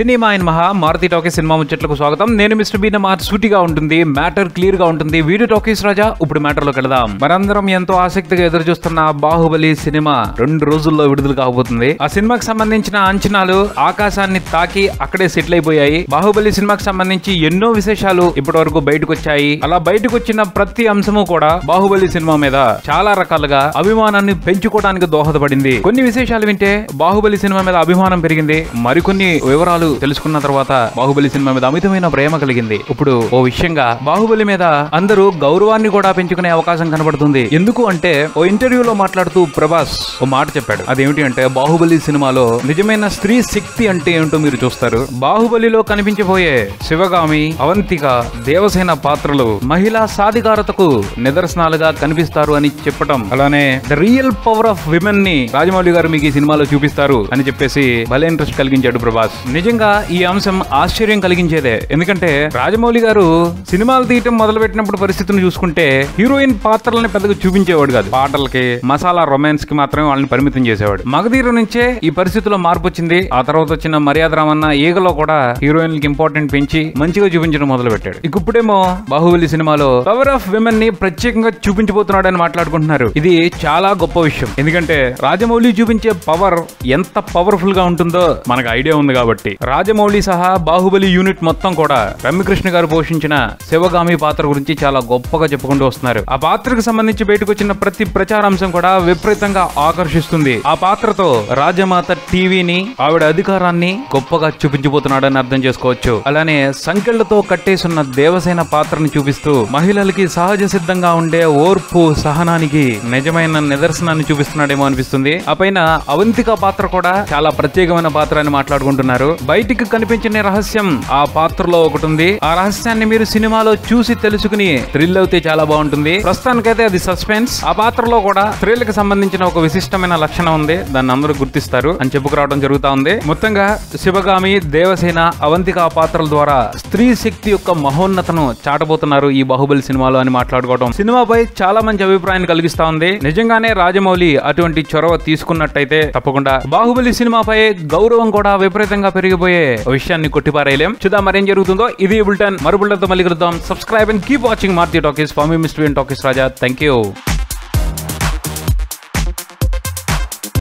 Cinema in మహా Maruti talkies cinema ముచ్చట్లకు స్వాగతం. నేను మిస్టర్ బి. సూటిగా ఉంటుంది, మ్యాటర్ క్లియర్ గా ఉంటుంది. వీడియో టాకీస్ రాజా. ఇప్పుడు మ్యాటర్ లోకి వెళదాం. మనందరం ఎంతో ఆసక్తిగా ఎదురు చూస్తున్న బాహుబలి సినిమా 2 రోజుల్లో విడుదల కాబోతుంది. ఆ సినిమాకి సంబంధించిన అంచనాలు ఆకాశాన్ని తాకి అక్కడే సెటిల్ అయిపోయాయి. బాహుబలి సినిమాకి సంబంధించి ఎన్నో విశేషాలు ఇప్పటి వరకు బయటకు వచ్చాయి. అలా బయటకు వచ్చిన ప్రతి అంశము కూడా బాహుబలి సినిమా మీద చాలా రకాలుగా అభిమానాన్ని పెంచుకోవడానికి దోహదపడింది. కొన్ని విశేషాలు వింటే బాహుబలి సినిమా మీద అభిమానం పెరిగింది. మరికొన్ని వివరాలు తెలుసుకున్న తర్వాత బాహుబలి సినిమా మీద అమితమైన ప్రేమ కలిగింది. ఇప్పుడు ఓ విషయంగా బాహుబలి మీద అందరూ గౌరవాన్ని కూడా పెంచుకునే అవకాశం కనబడుతుంది. ఎందుకు అంటే ఓ ఇంటర్వ్యూలో మాట్లాడుతూ ప్రభాస్ ఓ మాట చెప్పాడు. అదేమిటి అంటే బాహుబలి సినిమాలో నిజమైన స్త్రీ శక్తి అంటే ఏంటో మీరు చూస్తారు. బాహుబలిలో కనిపించబోయే శివగామి, అవంతిక, దేవసేన పాత్రలు మహిళా సాధికారతకు నిదర్శనాలుగా కనిపిస్తారు అని చెప్పటం, అలానే the real power of women ని రాజమౌళి గారు మీకు ఈ సినిమాలో చూపిస్తారు అని చెప్పేసి భలే ఇంట్రెస్ట్ కలిగించాడు ప్రభాస్. నిజంగా ఈ అంశం ఆశ్చర్యం కలిగించేదే. ఎందుకంటే రాజమౌళి గారు సినిమాలు తీయటం మొదలు పెట్టినప్పుడు పరిస్థితిని చూసుకుంటే హీరోయిన్ పాత్రలని పెద్దగా చూపించేవాడు కాదు. పాటలకి, మసాలా రొమాన్స్ కి మాత్రమే వాళ్ళని పరిమితం చేసేవాడు. మగధీర నుంచే ఈ పరిస్థితిలో మార్పు వచ్చింది. ఆ తర్వాత వచ్చిన మర్యాద రామన్న, ఈగలో కూడా హీరోయిన్లకి ఇంపార్టెంట్ పెంచి మంచిగా చూపించడం మొదలు పెట్టాడు. ఇప్పుడేమో బాహుబలి సినిమాలో పవర్ ఆఫ్ విమెన్ ని ప్రత్యేకంగా చూపించబోతున్నాడు అని మాట్లాడుకుంటున్నారు. ఇది చాలా గొప్ప విషయం. ఎందుకంటే రాజమౌళి చూపించే పవర్ ఎంత పవర్ఫుల్ గా ఉంటుందో మనకు ఐడియా ఉంది కాబట్టి రాజమౌళి సహా బాహుబలి యూనిట్ మొత్తం కూడా రమ్యకృష్ణ గారు పోషించిన శివగామి పాత్ర గురించి చాలా గొప్పగా చెప్పుకుంటూ వస్తున్నారు. ఆ పాత్రకు సంబంధించి బయటకు వచ్చిన ప్రతి ప్రచారాంశం కూడా విపరీతంగా ఆకర్షిస్తుంది. ఆ పాత్రతో రాజమాత టీవీని, ఆవిడ అధికారాన్ని గొప్పగా చూపించబోతున్నాడని అర్థం చేసుకోవచ్చు. అలానే సంకెళ్లతో కట్టేసున్న దేవసేన పాత్రని చూపిస్తూ మహిళలకి సహజ సిద్ధంగా ఉండే ఓర్పు, సహనానికి నిజమైన నిదర్శనాన్ని చూపిస్తున్నాడేమో అనిపిస్తుంది. ఆ పైన అవంతిక పాత్ర కూడా చాలా ప్రత్యేకమైన పాత్ర అని మాట్లాడుకుంటున్నారు. బయటికి కనిపించిన రహస్యం ఆ పాత్రలో ఒకటి ఉంది. ఆ రహస్యాన్ని మీరు సినిమాలో చూసి తెలుసుకుని థ్రిల్ అవుతే చాలా బాగుంటుంది. ప్రస్తుతానికైతే అది సస్పెన్స్. ఆ పాత్రలో కూడా థ్రిల్ కి సంబంధించిన ఒక విశిష్టమైన లక్షణం ఉంది. దాన్ని అందరూ గుర్తిస్తారు అని చెప్పుకురావడం జరుగుతా ఉంది. మొత్తంగా శివగామి, దేవసేన, అవంతిక పాత్రల ద్వారా స్త్రీ శక్తి యొక్క మహోన్నతను చాటబోతున్నారు ఈ బాహుబలి సినిమాలో అని మాట్లాడుకోవడం సినిమాపై చాలా మంచి అభిప్రాయాన్ని కలిగిస్తా ఉంది. నిజంగానే రాజమౌళి అటువంటి చొరవ తీసుకున్నట్టయితే తప్పకుండా బాహుబలి సినిమాపై గౌరవం కూడా విపరీతంగా పెరిగిపోయే విషయాన్ని కొట్టిపారేయలేం. చూద్దాం మరేం జరుగుతుందో. ఇది బులెటిన్. మరో బులెటిన్తో మళ్ళీ కలుద్దాం. Subscribe and keep watching Maruthi talkies. For me mister B talkies Raja. Thank you.